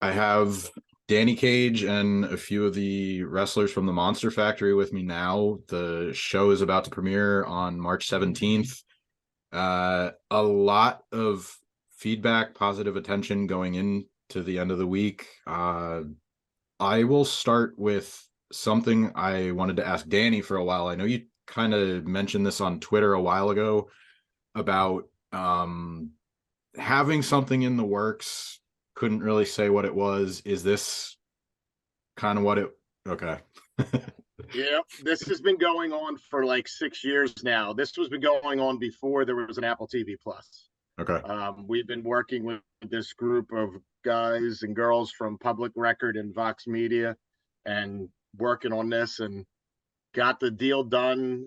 I have Danny Cage and a few of the wrestlers from the Monster Factory with me now. The show is about to premiere on March 17th. A lot of feedback, positive attention going into the end of the week. I will start with something I wanted to ask Danny for a while. I know you kind of mentioned this on Twitter a while ago about having something in the works. Couldn't really say what it was. Is this kind of what it? Okay. Yeah, this has been going on for like 6 years now. This was been going on before there was an Apple TV Plus. Okay. We've been working with this group of guys and girls from Public Record and Vox Media, and working on this, and got the deal done.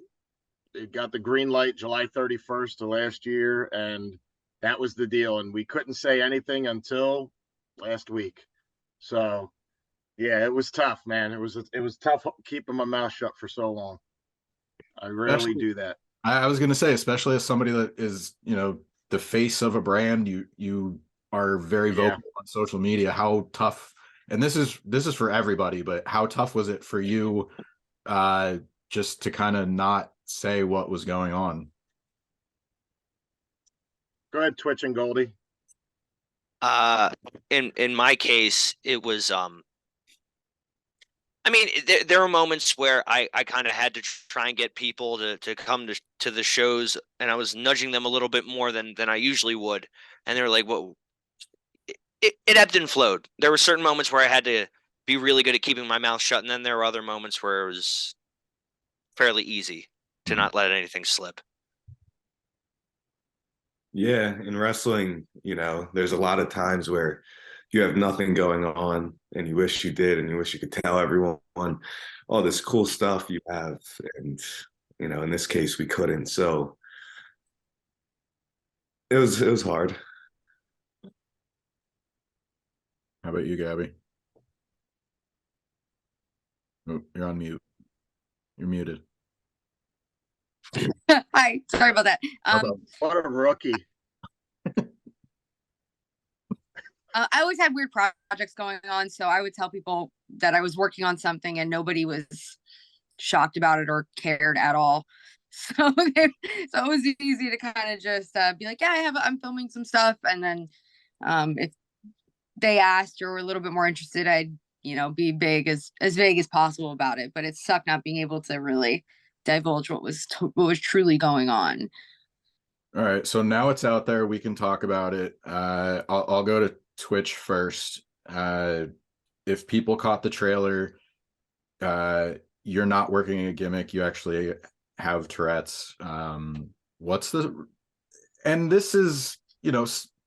It got the green light July 31st of last year, and that was the deal. And we couldn't say anything until last week. So yeah, it was tough, man. It was tough keeping my mouth shut for so long. I rarely Especially, do that. I was going to say, especially as somebody that is, the face of a brand, you are very Yeah. vocal on social media. How tough, and this is for everybody, but how tough was it for you, uh, just to kind of not say what was going on? Go ahead, Twitch and Goldie. Uh, in my case, it was I mean, there are moments where I kind of had to try and get people to come to the shows, and I was nudging them a little bit more than I usually would, and they were like, "Well, it ebbed and flowed." There were certain moments where I had to be really good at keeping my mouth shut, and then there were other moments where it was fairly easy to Mhm. not let anything slip. Yeah, in wrestling, there's a lot of times where you have nothing going on and you wish you did, and you wish you could tell everyone all this cool stuff you have. And, in this case, we couldn't. So it was hard. How about you, Gabby? Oh, you're on mute. You're muted. Hi, sorry about that. What a rookie. I always had weird projects going on, so I would tell people that I was working on something and nobody was shocked about it or cared at all. So, so it was easy to kind of just be like, yeah, I'm filming some stuff. And then if they asked or were a little bit more interested, I'd, be as vague as possible about it. But it sucked not being able to really divulge what was truly going on. All right, so now it's out there. We can talk about it. I'll go to Twitch first. If people caught the trailer, you're not working a gimmick. You actually have Tourette's. What's the? And this is,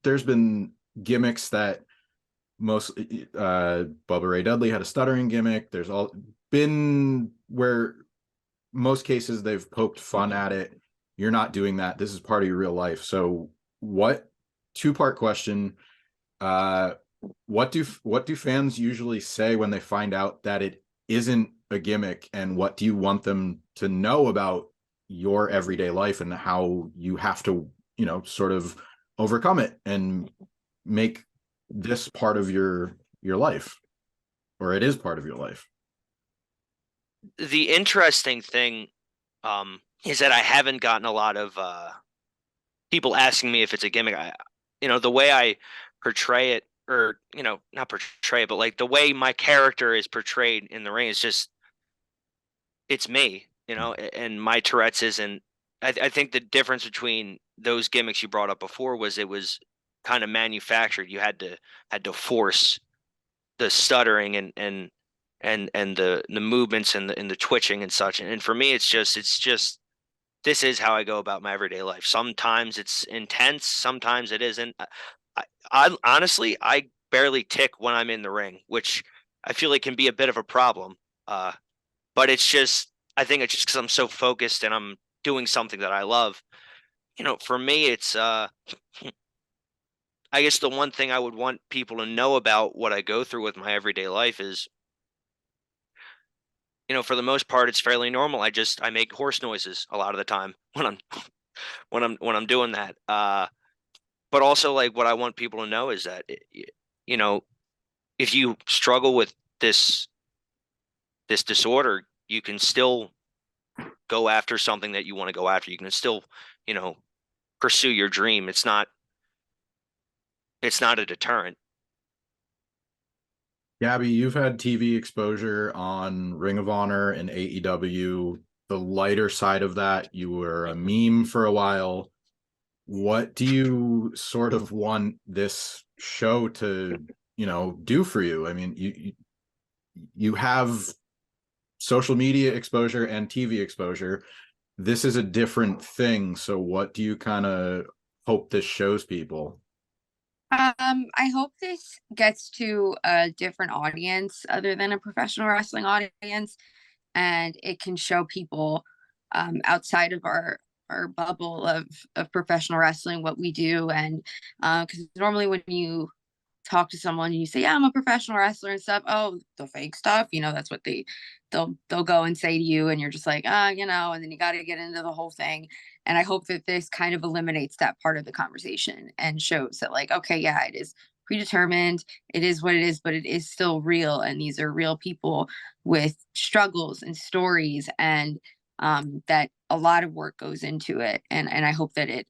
there's been gimmicks that most Bubba Ray Dudley had a stuttering gimmick. There's all been where most cases they've poked fun at it. You're not doing that. This is part of your real life. So what, two-part question, what do fans usually say when they find out that it isn't a gimmick, and what do you want them to know about your everyday life and how you have to, sort of overcome it and make this part of your life, or it is part of your life? The interesting thing is that I haven't gotten a lot of people asking me if it's a gimmick. The way I portray it, or not portray it, but like the way my character is portrayed in the ring is just, it's me, and my Tourette's isn't. I think the difference between those gimmicks you brought up before was it was kind of manufactured. You had to force the stuttering and the movements and the twitching and such. And for me, it's just this is how I go about my everyday life. Sometimes it's intense, sometimes it isn't. I honestly, I barely tick when I'm in the ring, which I feel like can be a bit of a problem. But I think it's just because I'm so focused and I'm doing something that I love. For me, it's I guess the one thing I would want people to know about what I go through with my everyday life is, for the most part, it's fairly normal. I make horse noises a lot of the time when I'm doing that. But also, like, what I want people to know is that, you know, if you struggle with this disorder, you can still go after something that you want to go after. You can still, pursue your dream. It's not a deterrent. Gabby, you've had TV exposure on Ring of Honor and AEW. The lighter side of that, you were a meme for a while. What do you sort of want this show to, do for you? I mean, you have social media exposure and TV exposure. This is a different thing. So what do you kind of hope this shows people? I hope this gets to a different audience other than a professional wrestling audience, and it can show people outside of our bubble of professional wrestling what we do. And because normally when you talk to someone and you say, yeah, I'm a professional wrestler and stuff, oh, the fake stuff, that's what they'll go and say to you, and you're just like, and then you got to get into the whole thing. And I hope that this kind of eliminates that part of the conversation and shows that, like, okay, yeah, it is predetermined, it is what it is, but it is still real, and these are real people with struggles and stories, and that a lot of work goes into it. And I hope that it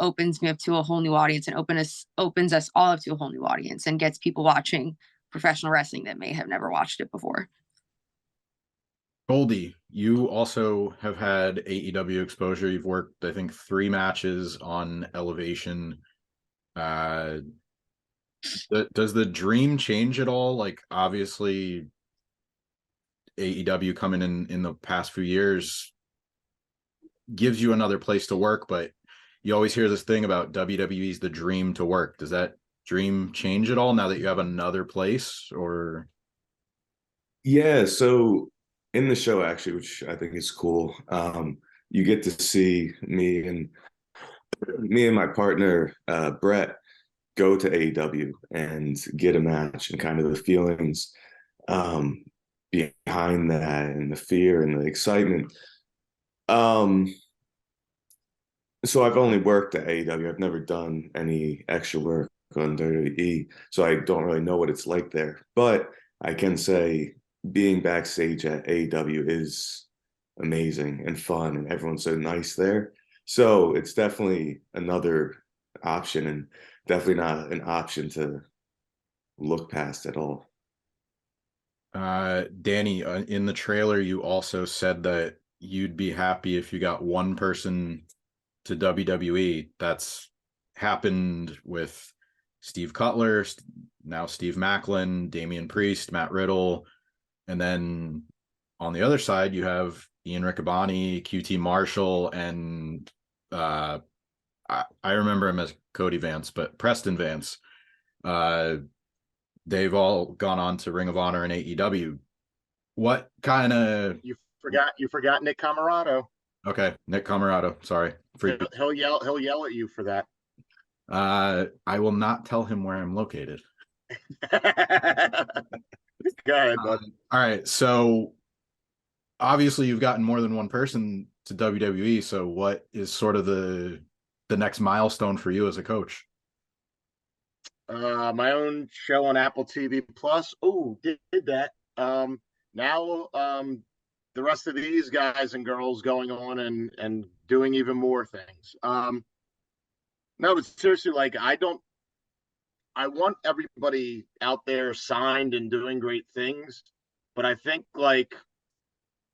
opens me up to a whole new audience, and opens us all up to a whole new audience, and gets people watching professional wrestling that may have never watched it before. Goldy, you also have had AEW exposure. You've worked, I think, 3 matches on Elevation. Does the dream change at all? Like, obviously, AEW coming in the past few years gives you another place to work, but you always hear this thing about WWE's the dream to work. Does that dream change at all now that you have another place? Or Yeah, so in the show, actually, which I think is cool, you get to see me and my partner Brett go to AEW and get a match, and kind of the feelings behind that, and the fear and the excitement. So I've only worked at AEW. I've never done any extra work on WWE, so I don't really know what it's like there. But I can say being backstage at AEW is amazing and fun, and everyone's so nice there. So it's definitely another option, and definitely not an option to look past at all. Danny, in the trailer, you also said that you'd be happy if you got one person to WWE. That's happened with Steve Cutler, now Steve Macklin, Damian Priest, Matt Riddle, and then on the other side you have Ian Riccaboni, QT Marshall, and I remember him as Cody Vance, but Preston Vance. They've all gone on to Ring of Honor and AEW. What kind of... You forgot Nick Camarado. Okay, Nick Camarado. Sorry. He'll yell at you for that. I will not tell him where I'm located. Go ahead, bud. All right, so obviously you've gotten more than one person to WWE. So what is sort of the next milestone for you as a coach? My own show on Apple TV Plus. Oh, did that. Now the rest of these guys and girls going on and doing even more things. No, but seriously, like, I want everybody out there signed and doing great things, but I think, like,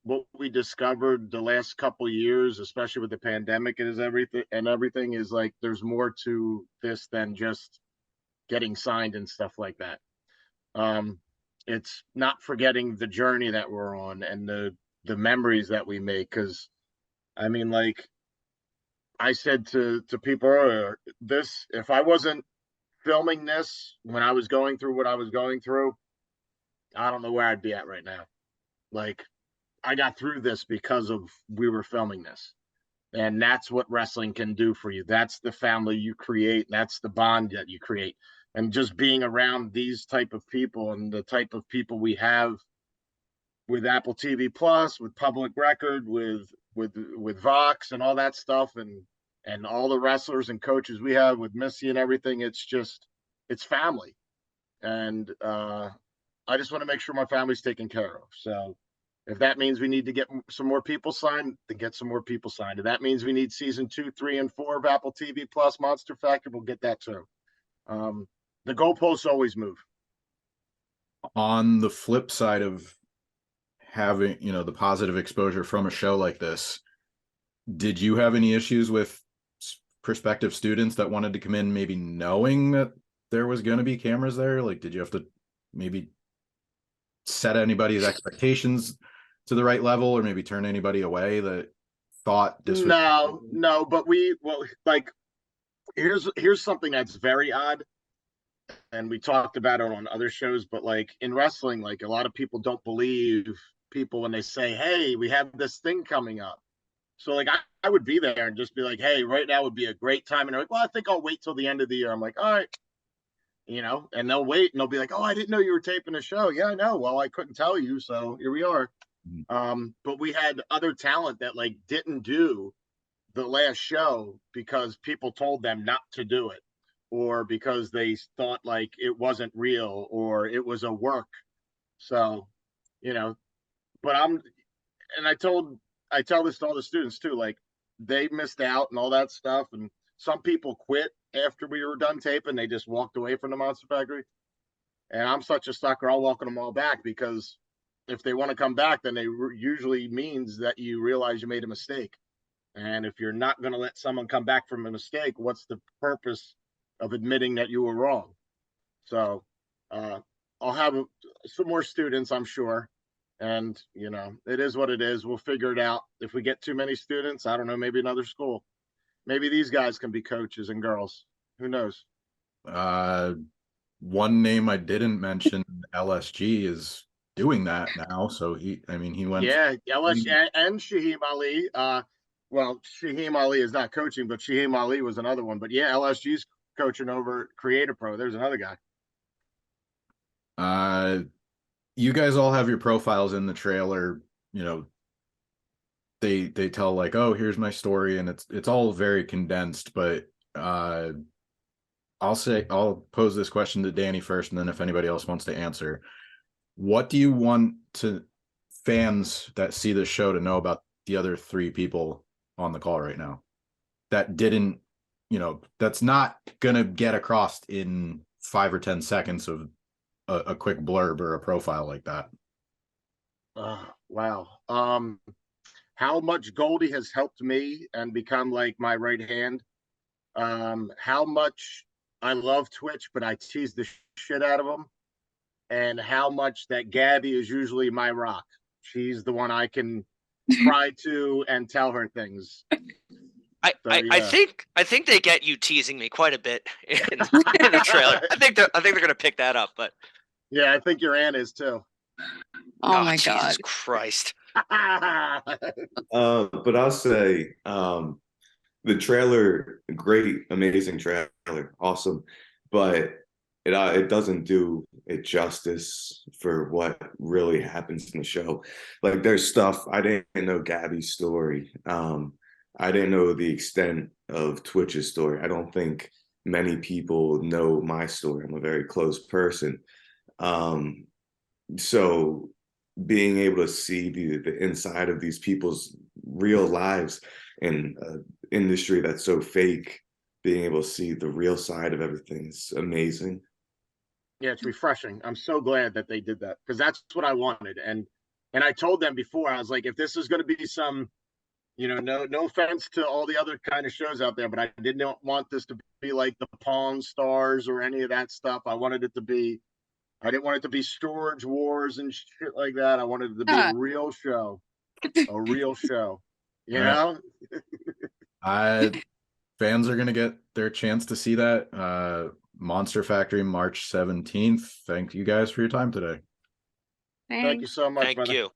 what we discovered the last couple of years, especially with the pandemic, is everything is like there's more to this than just getting signed and stuff like that. It's not forgetting the journey that we're on and the memories that we make. Because I mean, like I said to people earlier, if I wasn't filming this when I was going through what I was going through, I don't know where I'd be at right now. Like, I got through this because of we were filming this. And that's what wrestling can do for you. That's the family you create. That's the bond that you create. And just being around these type of people and the type of people we have with Apple TV Plus, with Public Record, with Vox and all that stuff, and all the wrestlers and coaches we have with Missy and everything, it's family. and I just want to make sure my family's taken care of. So if that means we need to get some more people signed, then get some more people signed. If that means we need season 2, 3, and 4 of Apple TV Plus Monster Factory, we'll get that too. The goalposts always move. On the flip side of having, you know, the positive exposure from a show like this, did you have any issues with prospective students that wanted to come in maybe knowing that there was going to be cameras there? Like, did you have to maybe set anybody's expectations to the right level, or maybe turn anybody away that thought this was... No, but like, here's something that's very odd, and we talked about it on other shows, but like in wrestling, like a lot of people don't believe people when they say, hey, we have this thing coming up. So like I would be there and just be like, hey, right now would be a great time. And they're like, well, I think I'll wait till the end of the year. I'm like, all right, you know, and they'll wait and they'll be like, oh, I didn't know you were taping a show. Yeah, I know. Well, I couldn't tell you. So here we are. But we had other talent that like didn't do the last show because people told them not to do it, or because they thought like it wasn't real or it was a work. So, you know, but I tell this to all the students too, like they missed out and all that stuff. And some people quit after we were done taping. They just walked away from the Monster Factory. And I'm such a sucker, I'll welcome them all back, because if they want to come back, then they usually means that you realize you made a mistake. And if you're not going to let someone come back from a mistake, what's the purpose of admitting that you were wrong? So I'll have some more students, I'm sure. And, you know, it is what it is. We'll figure it out. If we get too many students, I don't know, maybe another school. Maybe these guys can be coaches and girls. Who knows? One name I didn't mention, LSG, is doing that now. So he went. Yeah, LSG and Shaheem Ali. Well, Shaheem Ali is not coaching, but Shaheem Ali was another one. But yeah, LSG's coaching over Creator Pro. There's another guy. You guys all have your profiles in the trailer. You know, they tell like, oh, here's my story, and it's all very condensed. But I'll pose this question to Danny first, and then if anybody else wants to answer, what do you want fans that see the show to know about the other 3 people on the call right now that didn't, you know, that's not gonna get across in 5 or 10 seconds of a quick blurb or a profile like that? Wow. How much Goldy has helped me and become like my right hand. How much I love Twitch, but I tease the shit out of him. And how much that Gabby is usually my rock. She's the one I can cry to and tell her things. I think they get you teasing me quite a bit in the trailer. I think they're gonna pick that up, but yeah, I think your aunt is too. Oh my Jesus God. Christ. But I'll say the trailer, great, amazing trailer, awesome, but it doesn't do it justice for what really happens in the show. Like there's stuff I didn't know Gabby's story. I didn't know the extent of Twitch's story. I don't think many people know my story. I'm a very close person. So being able to see the inside of these people's real lives in an industry that's so fake, being able to see the real side of everything is amazing. Yeah, it's refreshing. I'm so glad that they did that, because that's what I wanted. And I told them before, I was like, if this is going to be some, you know, no offense to all the other kind of shows out there, but I didn't want this to be like the Pawn Stars or any of that stuff. I didn't want it to be Storage Wars and shit like that. I wanted it to be a real show. A real show. You know? Fans are going to get their chance to see that. Monster Factory, March 17th. Thank you guys for your time today. Thanks. Thank you so much. Thank brother. you.